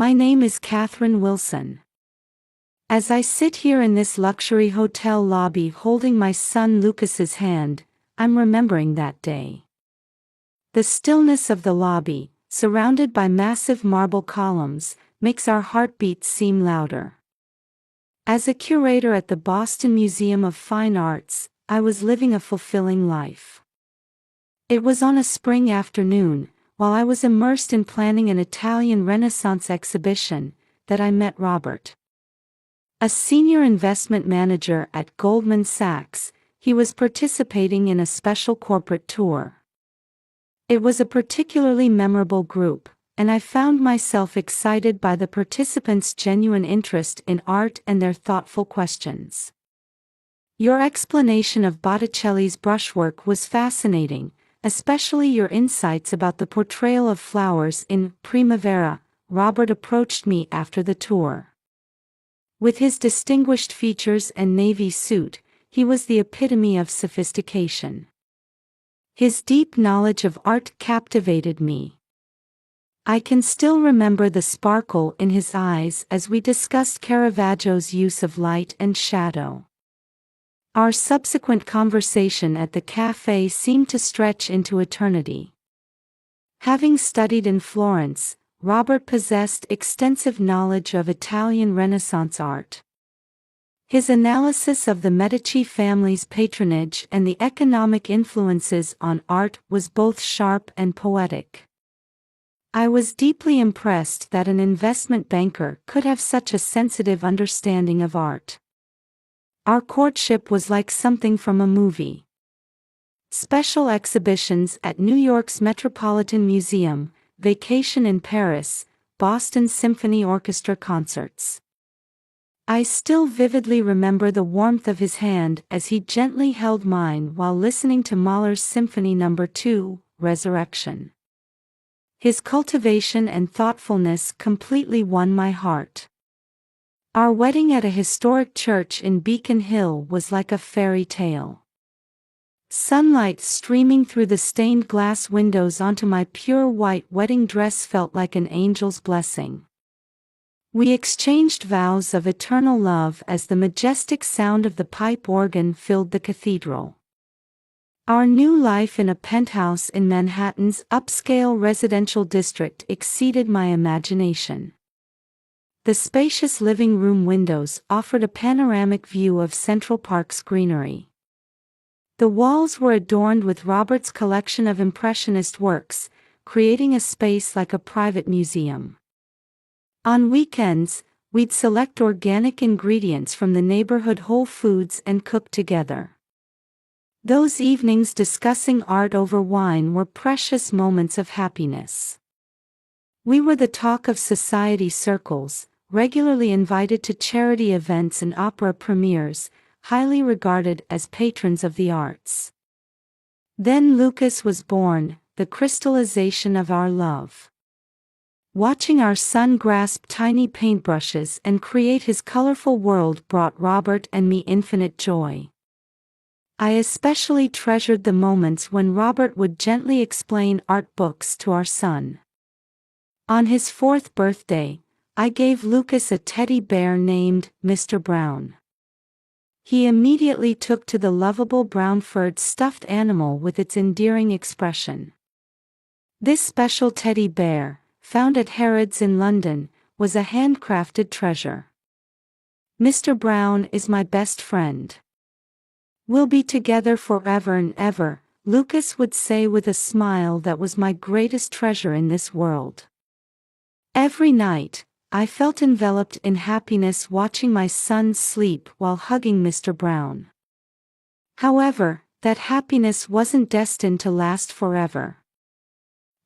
My name is Catherine Wilson. As I sit here in this luxury hotel lobby holding my son Lucas's hand, I'm remembering that day. The stillness of the lobby, surrounded by massive marble columns, makes our heartbeats seem louder. As a curator at the Boston Museum of Fine Arts, I was living a fulfilling life. It was on a spring afternoon, while I was immersed in planning an Italian Renaissance exhibition, that I met Robert. A senior investment manager at Goldman Sachs, he was participating in a special corporate tour. It was a particularly memorable group, and I found myself excited by the participants' genuine interest in art and their thoughtful questions. "Your explanation of Botticelli's brushwork was fascinating, especially your insights about the portrayal of flowers in Primavera," Robert approached me after the tour. With his distinguished features and navy suit, he was the epitome of sophistication. His deep knowledge of art captivated me. I can still remember the sparkle in his eyes as we discussed Caravaggio's use of light and shadow. Our subsequent conversation at the cafe seemed to stretch into eternity. Having studied in Florence, Robert possessed extensive knowledge of Italian Renaissance art. His analysis of the Medici family's patronage and the economic influences on art was both sharp and poetic. I was deeply impressed that an investment banker could have such a sensitive understanding of art. Our courtship was like something from a movie. Special exhibitions at New York's Metropolitan Museum, vacation in Paris, Boston Symphony Orchestra concerts. I still vividly remember the warmth of his hand as he gently held mine while listening to Mahler's Symphony No. 2, Resurrection. His cultivation and thoughtfulness completely won my heart. Our wedding at a historic church in Beacon Hill was like a fairy tale. Sunlight streaming through the stained glass windows onto my pure white wedding dress felt like an angel's blessing. We exchanged vows of eternal love as the majestic sound of the pipe organ filled the cathedral. Our new life in a penthouse in Manhattan's upscale residential district exceeded my imagination. The spacious living room windows offered a panoramic view of Central Park's greenery. The walls were adorned with Robert's collection of Impressionist works, creating a space like a private museum. On weekends, we'd select organic ingredients from the neighborhood Whole Foods and cook together. Those evenings discussing art over wine were precious moments of happiness. We were the talk of society circles, regularly invited to charity events and opera premieres, highly regarded as patrons of the arts. Then Lucas was born, the crystallization of our love. Watching our son grasp tiny paintbrushes and create his colorful world brought Robert and me infinite joy. I especially treasured the moments when Robert would gently explain art books to our son. On his 4th birthday, I gave Lucas a teddy bear named Mr. Brown. He immediately took to the lovable brown-furred stuffed animal with its endearing expression. This special teddy bear, found at Harrods in London, was a handcrafted treasure. "Mr. Brown is my best friend. We'll be together forever and ever," Lucas would say with a smile that was my greatest treasure in this world. Every night, I felt enveloped in happiness watching my son sleep while hugging Mr. Brown. However, that happiness wasn't destined to last forever.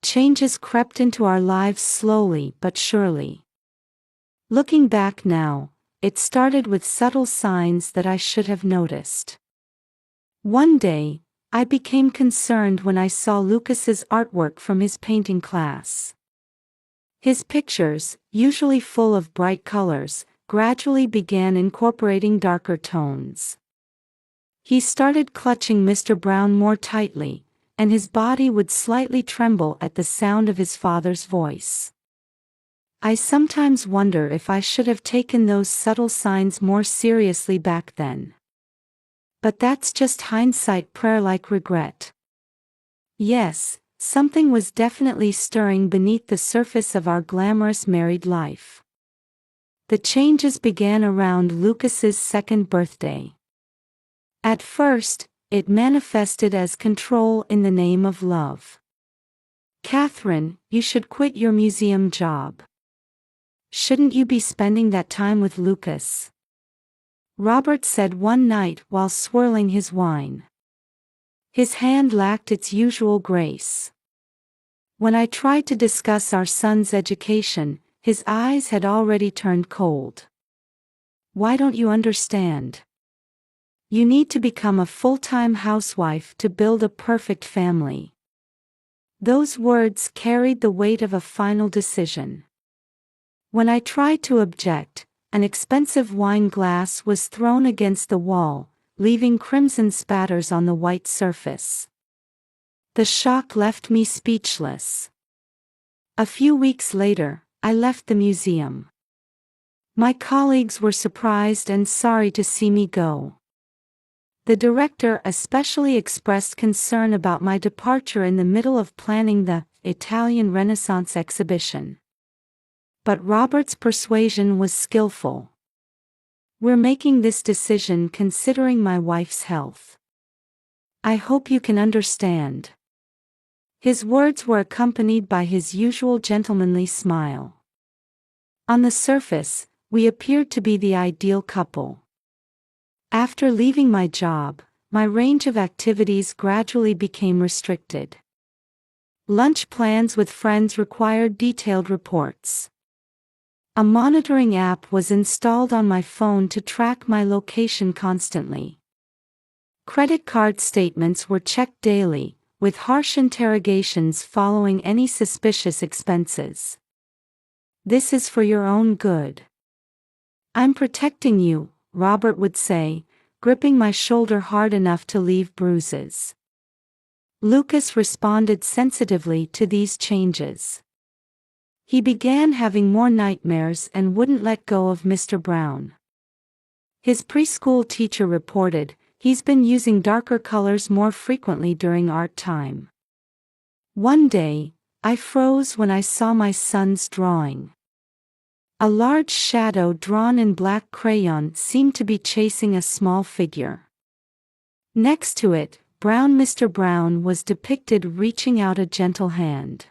Changes crept into our lives slowly but surely. Looking back now, it started with subtle signs that I should have noticed. One day, I became concerned when I saw Lucas's artwork from his painting class. His pictures, usually full of bright colors, gradually began incorporating darker tones. He started clutching Mr. Brown more tightly, and his body would slightly tremble at the sound of his father's voice. I sometimes wonder if I should have taken those subtle signs more seriously back then. But that's just hindsight prayer-like regret. Yes, something was definitely stirring beneath the surface of our glamorous married life. The changes began around Lucas's second birthday. At first, it manifested as control in the name of love. "Catherine, you should quit your museum job. Shouldn't you be spending that time with Lucas?" Robert said one night while swirling his wine. His hand lacked its usual grace. When I tried to discuss our son's education, his eyes had already turned cold. "Why don't you understand? You need to become a full-time housewife to build a perfect family." Those words carried the weight of a final decision. When I tried to object, an expensive wine glass was thrown against the wall, leaving crimson spatters on the white surface. The shock left me speechless. A few weeks later, I left the museum. My colleagues were surprised and sorry to see me go. The director especially expressed concern about my departure in the middle of planning the Italian Renaissance exhibition. But Robert's persuasion was skillful. "We're making this decision considering my wife's health. I hope you can understand." His words were accompanied by his usual gentlemanly smile. On the surface, we appeared to be the ideal couple. After leaving my job, my range of activities gradually became restricted. Lunch plans with friends required detailed reports. A monitoring app was installed on my phone to track my location constantly. Credit card statements were checked daily, with harsh interrogations following any suspicious expenses. "This is for your own good. I'm protecting you," Robert would say, gripping my shoulder hard enough to leave bruises. Lucas responded sensitively to these changes. He began having more nightmares and wouldn't let go of Mr. Brown. His preschool teacher reported, "He's been using darker colors more frequently during art time." One day, I froze when I saw my son's drawing. A large shadow drawn in black crayon seemed to be chasing a small figure. Next to it, Mr. Brown was depicted reaching out a gentle hand.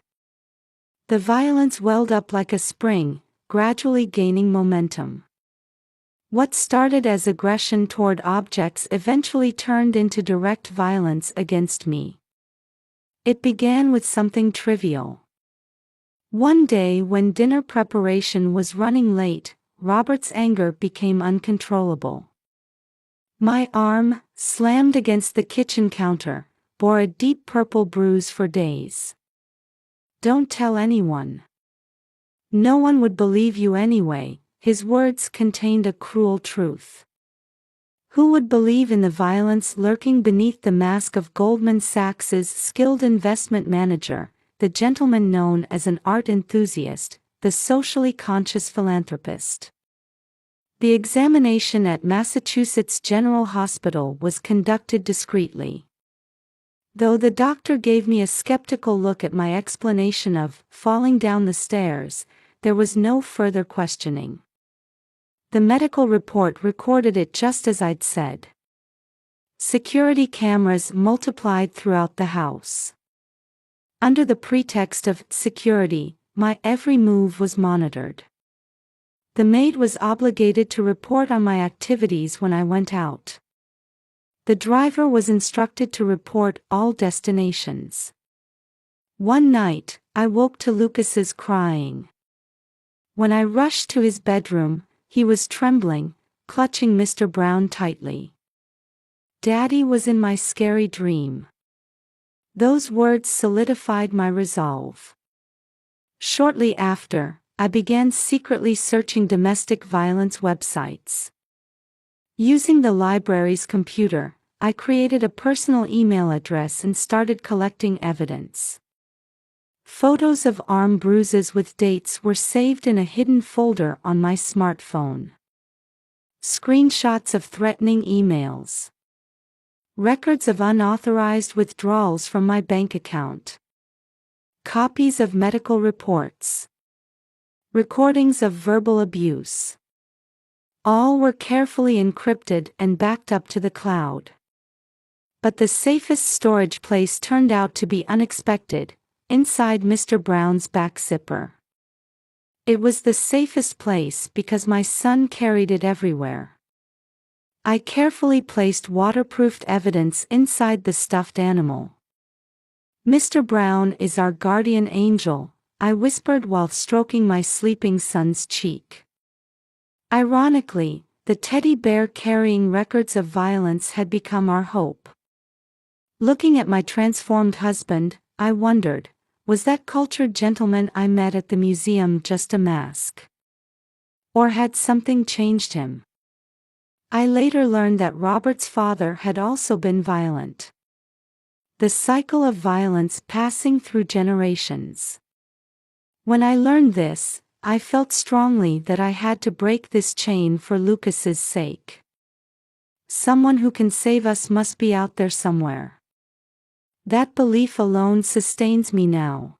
The violence welled up like a spring, gradually gaining momentum. What started as aggression toward objects eventually turned into direct violence against me. It began with something trivial. One day when dinner preparation was running late, Robert's anger became uncontrollable. My arm, slammed against the kitchen counter, bore a deep purple bruise for days. "Don't tell anyone. No one would believe you anyway," his words contained a cruel truth. Who would believe in the violence lurking beneath the mask of Goldman Sachs's skilled investment manager, the gentleman known as an art enthusiast, the socially conscious philanthropist? The examination at Massachusetts General Hospital was conducted discreetly. Though the doctor gave me a skeptical look at my explanation of falling down the stairs, there was no further questioning. The medical report recorded it just as I'd said. Security cameras multiplied throughout the house. Under the pretext of security, my every move was monitored. The maid was obligated to report on my activities when I went out. The driver was instructed to report all destinations. One night, I woke to Lucas's crying. When I rushed to his bedroom, he was trembling, clutching Mr. Brown tightly. "Daddy was in my scary dream." Those words solidified my resolve. Shortly after, I began secretly searching domestic violence websites. Using the library's computer, I created a personal email address and started collecting evidence. Photos of arm bruises with dates were saved in a hidden folder on my smartphone. Screenshots of threatening emails. Records of unauthorized withdrawals from my bank account. Copies of medical reports. Recordings of verbal abuse. All were carefully encrypted and backed up to the cloud. But the safest storage place turned out to be unexpected, inside Mr. Brown's back zipper. It was the safest place because my son carried it everywhere. I carefully placed waterproofed evidence inside the stuffed animal. "Mr. Brown is our guardian angel," I whispered while stroking my sleeping son's cheek. Ironically, the teddy bear carrying records of violence had become our hope. Looking at my transformed husband, I wondered, was that cultured gentleman I met at the museum just a mask? Or had something changed him? I later learned that Robert's father had also been violent. The cycle of violence passing through generations. When I learned this, I felt strongly that I had to break this chain for Lucas's sake. Someone who can save us must be out there somewhere. That belief alone sustains me now.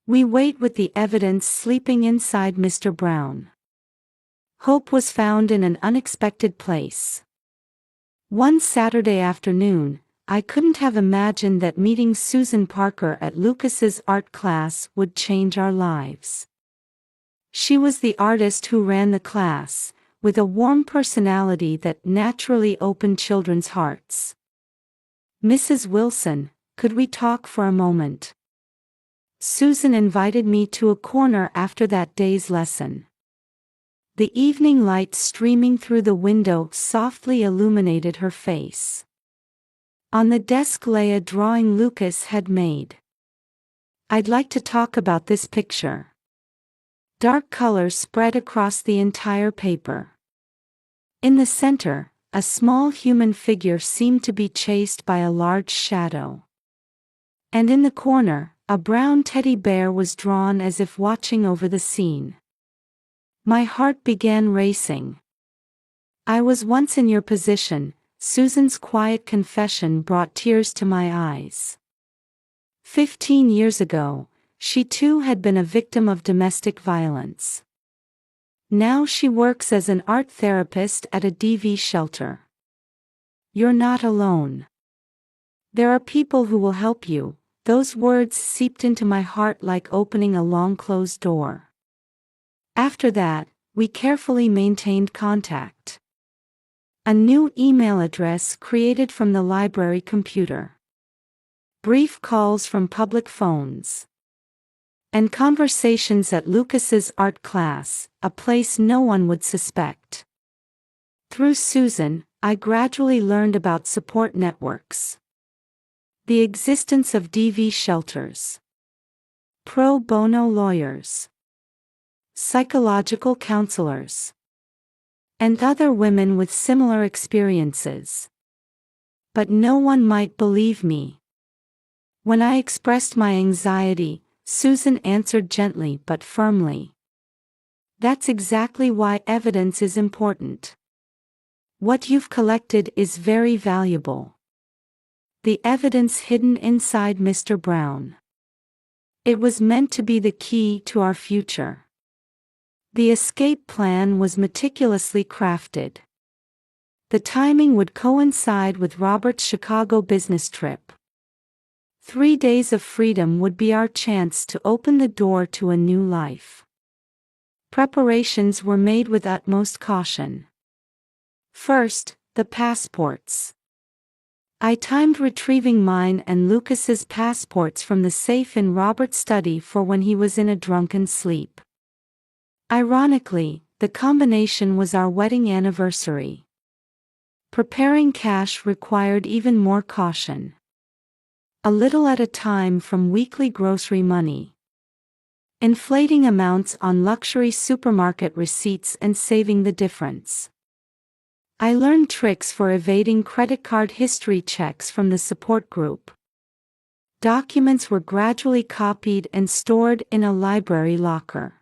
We wait with the evidence sleeping inside Mr. Brown. Hope was found in an unexpected place. One Saturday afternoon, I couldn't have imagined that meeting Susan Parker at Lucas's art class would change our lives. She was the artist who ran the class, with a warm personality that naturally opened children's hearts. "Mrs. Wilson, could we talk for a moment?" Susan invited me to a corner after that day's lesson. The evening light streaming through the window softly illuminated her face. On the desk lay a drawing Lucas had made. "I'd like to talk about this picture." Dark colors spread across the entire paper. In the center, a small human figure seemed to be chased by a large shadow. And in the corner, a brown teddy bear was drawn as if watching over the scene. My heart began racing. "I was once in your position," Susan's quiet confession brought tears to my eyes. 15 years ago, she too had been a victim of domestic violence. Now she works as an art therapist at a DV shelter. "You're not alone. There are people who will help you." Those words seeped into my heart like opening a long-closed door. After that, we carefully maintained contact. A new email address created from the library computer. Brief calls from public phones. And conversations at Lucas's art class, a place no one would suspect. Through Susan, I gradually learned about support networks. The existence of DV shelters. Pro bono lawyers. Psychological counselors. And other women with similar experiences. But no one might believe me. When I expressed my anxiety, Susan answered gently but firmly. "That's exactly why evidence is important. What you've collected is very valuable. The evidence hidden inside Mr. Brown. It was meant to be the key to our future." The escape plan was meticulously crafted. The timing would coincide with Robert's Chicago business trip. 3 days of freedom would be our chance to open the door to a new life. Preparations were made with utmost caution. First, the passports. I timed retrieving mine and Lucas's passports from the safe in Robert's study for when he was in a drunken sleep. Ironically, the combination was our wedding anniversary. Preparing cash required even more caution. A little at a time from weekly grocery money. Inflating amounts on luxury supermarket receipts and saving the difference. I learned tricks for evading credit card history checks from the support group. Documents were gradually copied and stored in a library locker.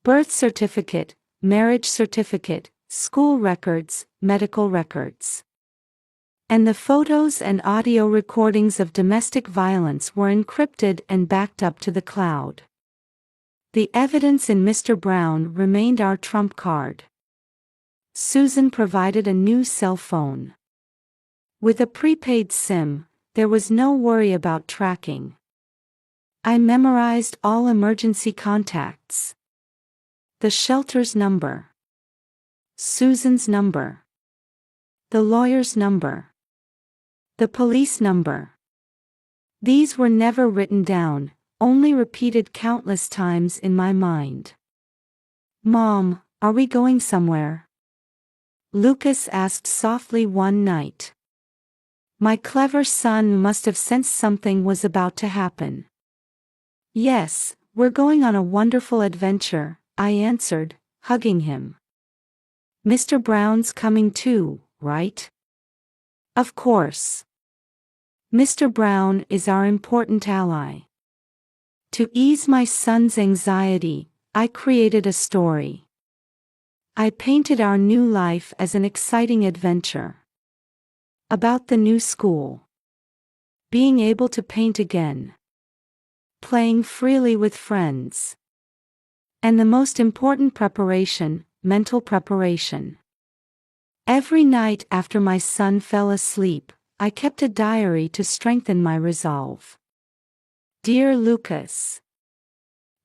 Birth certificate, marriage certificate, school records, medical records. And the photos and audio recordings of domestic violence were encrypted and backed up to the cloud. The evidence in Mr. Brown remained our trump card. Susan provided a new cell phone. With a prepaid SIM, there was no worry about tracking. I memorized all emergency contacts. The shelter's number. Susan's number. The lawyer's number. The police number. These were never written down, only repeated countless times in my mind. "Mom, are we going somewhere?" Lucas asked softly one night. My clever son must have sensed something was about to happen. "Yes, we're going on a wonderful adventure," I answered, hugging him. "Mr. Brown's coming too, right?" "Of course. Mr. Brown is our important ally." To ease my son's anxiety, I created a story. I painted our new life as an exciting adventure. About the new school. Being able to paint again. Playing freely with friends. And the most important preparation, mental preparation. Every night after my son fell asleep, I kept a diary to strengthen my resolve. Dear Lucas,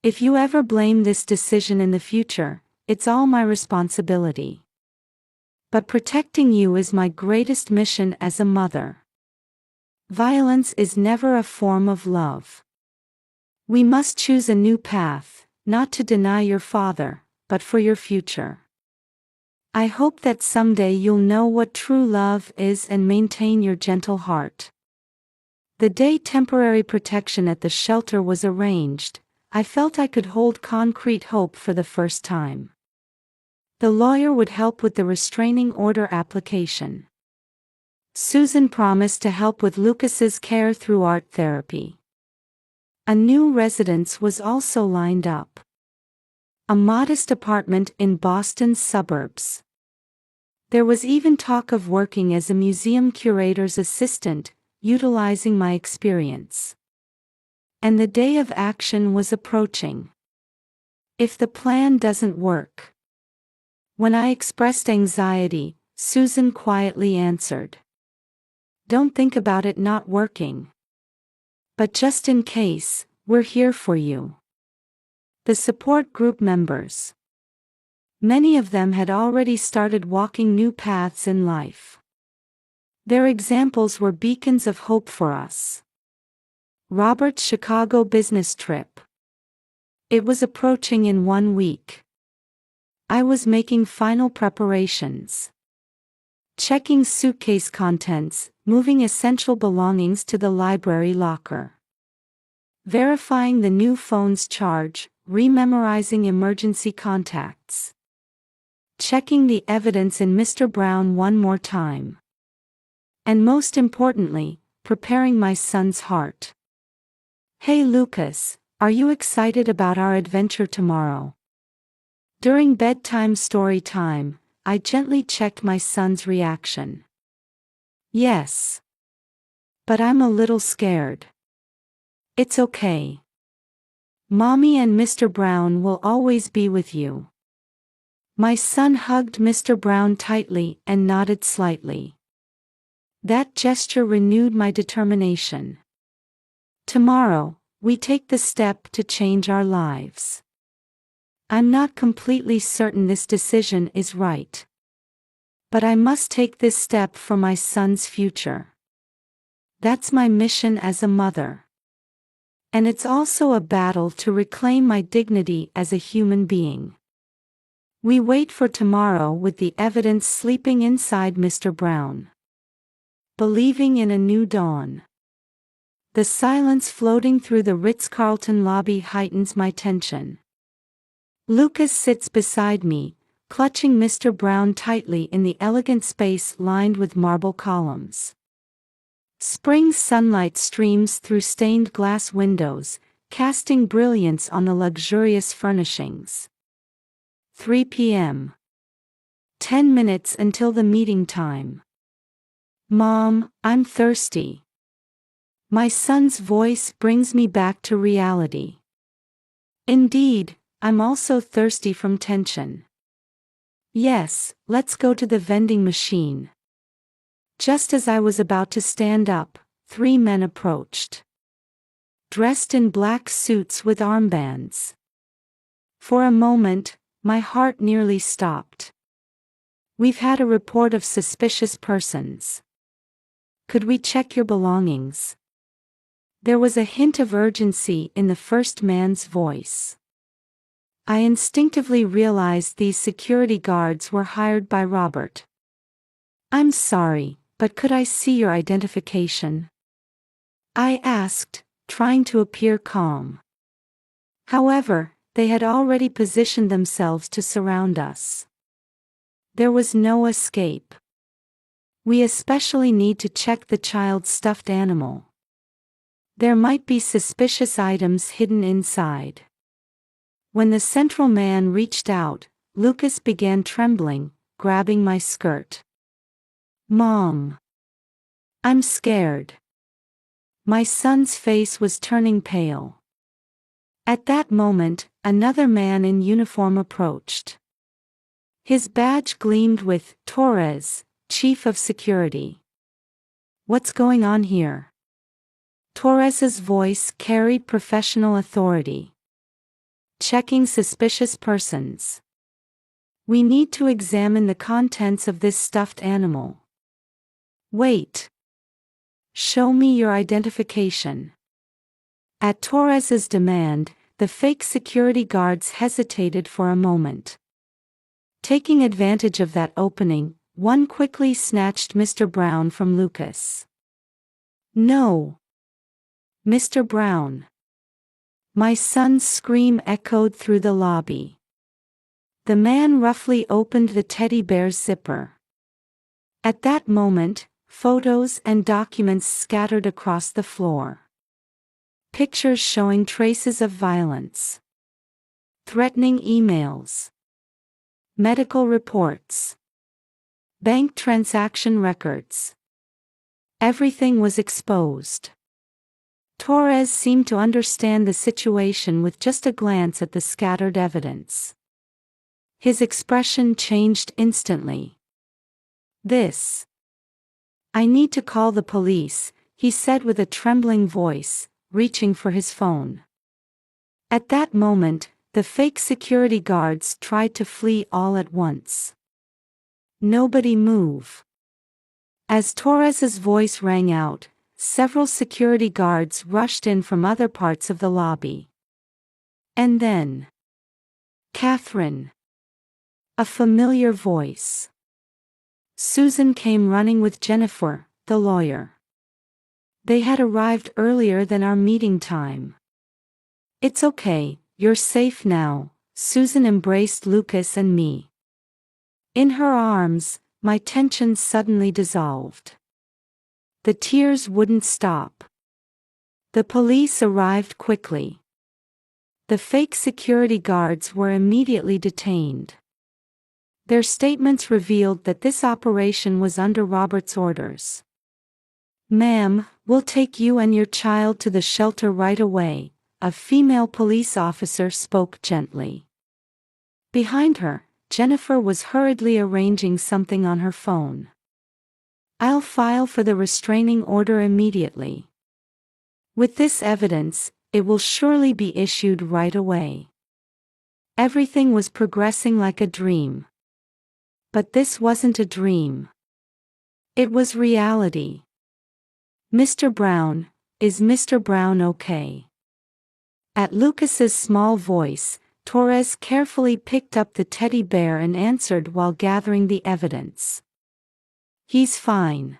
if you ever blame this decision in the future, it's all my responsibility. But protecting you is my greatest mission as a mother. Violence is never a form of love. We must choose a new path, not to deny your father, but for your future. I hope that someday you'll know what true love is and maintain your gentle heart. The day temporary protection at the shelter was arranged, I felt I could hold concrete hope for the first time. The lawyer would help with the restraining order application. Susan promised to help with Lucas's care through art therapy. A new residence was also lined up. A modest apartment in Boston's suburbs. There was even talk of working as a museum curator's assistant, utilizing my experience. And the day of action was approaching. If the plan doesn't work. When I expressed anxiety, Susan quietly answered. Don't think about it not working. But just in case, we're here for you. The support group members. Many of them had already started walking new paths in life. Their examples were beacons of hope for us. Robert's Chicago business trip. It was approaching in 1 week. I was making final preparations. Checking suitcase contents, moving essential belongings to the library locker. Verifying the new phone's charge, rememorizing emergency contacts. Checking the evidence in Mr. Brown one more time. And most importantly, preparing my son's heart. Hey Lucas, are you excited about our adventure tomorrow? During bedtime story time, I gently checked my son's reaction. Yes. But I'm a little scared. It's okay. Mommy and Mr. Brown will always be with you. My son hugged Mr. Brown tightly and nodded slightly. That gesture renewed my determination. Tomorrow, we take the step to change our lives. I'm not completely certain this decision is right. But I must take this step for my son's future. That's my mission as a mother. And it's also a battle to reclaim my dignity as a human being. We wait for tomorrow with the evidence sleeping inside Mr. Brown. Believing in a new dawn. The silence floating through the Ritz-Carlton lobby heightens my tension. Lucas sits beside me, clutching Mr. Brown tightly in the elegant space lined with marble columns. Spring sunlight streams through stained glass windows, casting brilliance on the luxurious furnishings. 3 p.m. 10 minutes until the meeting time. Mom, I'm thirsty. My son's voice brings me back to reality. Indeed, I'm also thirsty from tension. Yes, let's go to the vending machine. Just as I was about to stand up, 3 men approached. Dressed in black suits with armbands. For a moment, my heart nearly stopped. We've had a report of suspicious persons. Could we check your belongings? There was a hint of urgency in the first man's voice. I instinctively realized these security guards were hired by Robert. I'm sorry, but could I see your identification? I asked, trying to appear calm. However, they had already positioned themselves to surround us. There was no escape. We especially need to check the child's stuffed animal. There might be suspicious items hidden inside. When the central man reached out, Lucas began trembling, grabbing my skirt. Mom. I'm scared. My son's face was turning pale. At that moment, another man in uniform approached. His badge gleamed with Torres, Chief of Security. What's going on here? Torres's voice carried professional authority. Checking suspicious persons. We need to examine the contents of this stuffed animal. Wait. Show me your identification. At Torres's demand, the fake security guards hesitated for a moment. Taking advantage of that opening, one quickly snatched Mr. Brown from Lucas. No. Mr. Brown. My son's scream echoed through the lobby. The man roughly opened the teddy bear's zipper. At that moment, photos and documents scattered across the floor. Pictures showing traces of violence. Threatening emails. Medical reports. Bank transaction records. Everything was exposed. Torres seemed to understand the situation with just a glance at the scattered evidence. His expression changed instantly. I need to call the police, he said with a trembling voice, reaching for his phone. At that moment, the fake security guards tried to flee all at once. Nobody move. As Torres's voice rang out, several security guards rushed in from other parts of the lobby. And then... Catherine. A familiar voice. Susan came running with Jennifer, the lawyer. They had arrived earlier than our meeting time. It's okay, you're safe now, Susan embraced Lucas and me. In her arms, my tension suddenly dissolved. The tears wouldn't stop. The police arrived quickly. The fake security guards were immediately detained. Their statements revealed that this operation was under Robert's orders. Ma'am, we'll take you and your child to the shelter right away, a female police officer spoke gently. Behind her, Jennifer was hurriedly arranging something on her phone. I'll file for the restraining order immediately. With this evidence, it will surely be issued right away. Everything was progressing like a dream. But this wasn't a dream. It was reality. Mr. Brown, is Mr. Brown okay? At Lucas's small voice, Torres carefully picked up the teddy bear and answered while gathering the evidence. He's fine.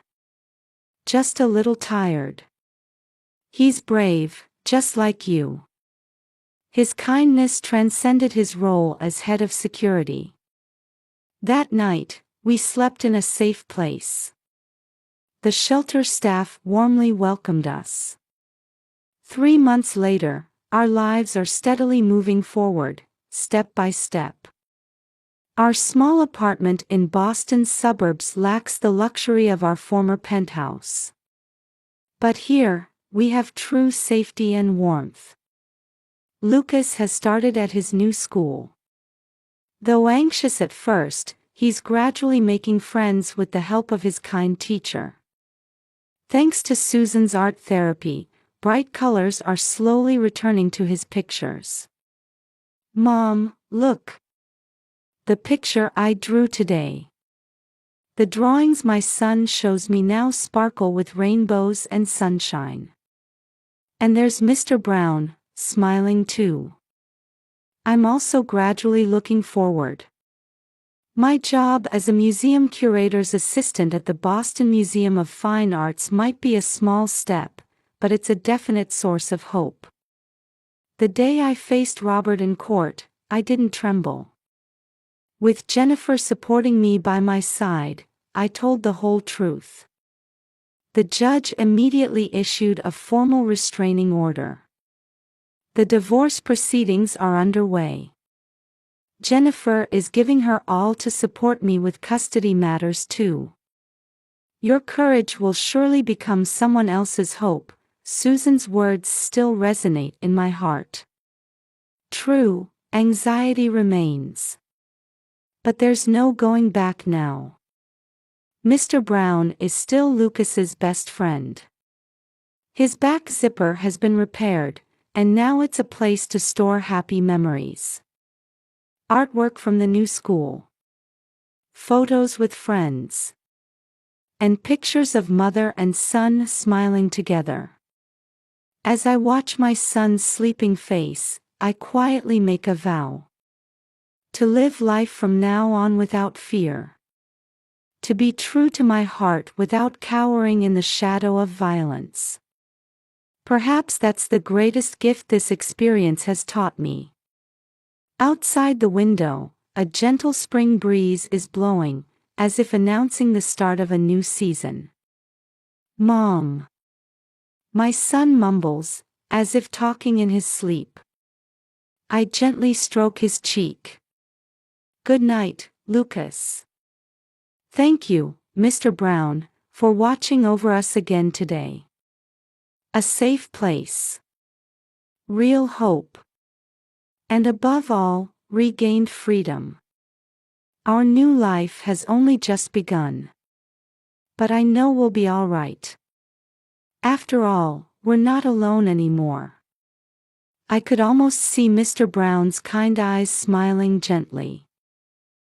Just a little tired. He's brave, just like you. His kindness transcended his role as head of security. That night, we slept in a safe place. The shelter staff warmly welcomed us. 3 months later, our lives are steadily moving forward, step by step. Our small apartment in Boston's suburbs lacks the luxury of our former penthouse. But here, we have true safety and warmth. Lucas has started at his new school. Though anxious at first, he's gradually making friends with the help of his kind teacher. Thanks to Susan's art therapy, bright colors are slowly returning to his pictures. Mom, look! The picture I drew today. The drawings my son shows me now sparkle with rainbows and sunshine. And there's Mr. Brown, smiling too. I'm also gradually looking forward. My job as a museum curator's assistant at the Boston Museum of Fine Arts might be a small step, but it's a definite source of hope. The day I faced Robert in court, I didn't tremble. With Jennifer supporting me by my side, I told the whole truth. The judge immediately issued a formal restraining order. The divorce proceedings are underway. Jennifer is giving her all to support me with custody matters too. Your courage will surely become someone else's hope. Susan's words still resonate in my heart. True, anxiety remains. But there's no going back now. Mr. Brown is still Lucas's best friend. His back zipper has been repaired, and now it's a place to store happy memories. Artwork from the new school. Photos with friends. And pictures of mother and son smiling together. As I watch my son's sleeping face, I quietly make a vow. To live life from now on without fear. To be true to my heart without cowering in the shadow of violence. Perhaps that's the greatest gift this experience has taught me. Outside the window, a gentle spring breeze is blowing, as if announcing the start of a new season. Mom. My son mumbles, as if talking in his sleep. I gently stroke his cheek. Good night, Lucas. Thank you, Mr. Brown, for watching over us again today. A safe place. Real hope. And above all, regained freedom. Our new life has only just begun. But I know we'll be all right. After all, we're not alone anymore. I could almost see Mr. Brown's kind eyes smiling gently.